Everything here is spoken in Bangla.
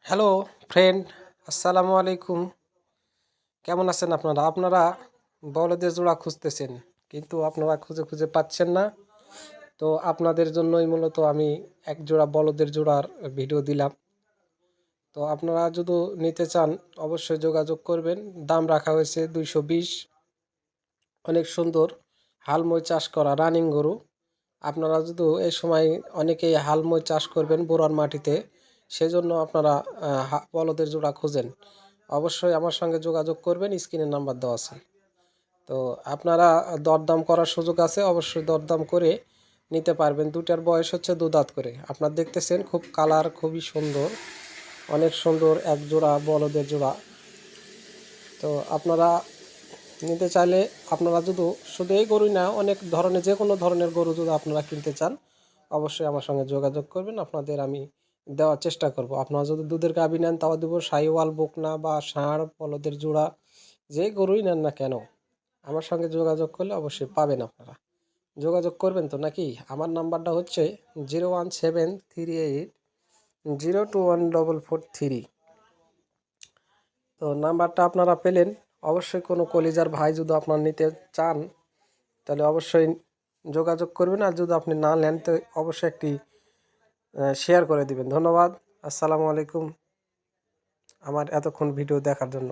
হ্যালো ফ্রেন্ড, আসসালামু আলাইকুম। কেমন আছেন আপনারা? আপনারা বলদের জোড়া খুঁজতেছেন, কিন্তু আপনারা খুঁজে খুঁজে পাচ্ছেন না। তো আপনাদের জন্যই মূলত আমি এক জোড়া বলদের জোড়ার ভিডিও দিলাম। তো আপনারা যদি নিতে চান অবশ্যই যোগাযোগ করবেন। দাম রাখা হয়েছে 220। অনেক সুন্দর হালমই চাষ করা রানিং গরু। আপনারা যদি এই সময় অনেকেই হালমই চাষ করবেন বোরার মাটিতে, সেজন্য আপনারা বলদের জোড়া খুঁজেন। অবশ্যই আমার সঙ্গে যোগাযোগ করবেন, স্ক্রিনে নাম্বার দেওয়া আছে। তো আপনারা দরদাম করার সুযোগ আছে, অবশ্যই দরদাম করে নিতে পারবেন। দুটার বয়স হচ্ছে 2 দাঁত করে। আপনারা দেখতেছেন খুব কালার খুবই সুন্দর, অনেক সুন্দর এক জোড়া বলদের জোড়া। তো আপনারা নিতে চাইলে আপনারা যদি শুধু এই গরুই না, অনেক ধরনের যে কোনো ধরনের গরু যদি আপনারা কিনতে চান অবশ্যই আমার সঙ্গে যোগাযোগ করবেন। আপনাদের আমি দেওয়ার চেষ্টা করব। আপনারা যদি দুধের গাভী নেন তাও দেবো, সাহিওয়াল, বকনা বা ষাঁড়, বলদের জোড়া, যেই গরুই নেন না কেন আমার সঙ্গে যোগাযোগ করলে অবশ্যই পাবেন। আপনারা যোগাযোগ করবেন তো নাকি? আমার নাম্বারটা হচ্ছে 01738021443। তো নাম্বারটা আপনারা পেলেন। অবশ্যই কোনো কলিজার ভাই যদি আপনার নিতে চান তাহলে অবশ্যই যোগাযোগ করবেন, আর যদি আপনি না নেন তো অবশ্যই একটি শেয়ার করে দিবেন। ধন্যবাদ। আসসালামু আলাইকুম আমার এতক্ষণ ভিডিও দেখার জন্য।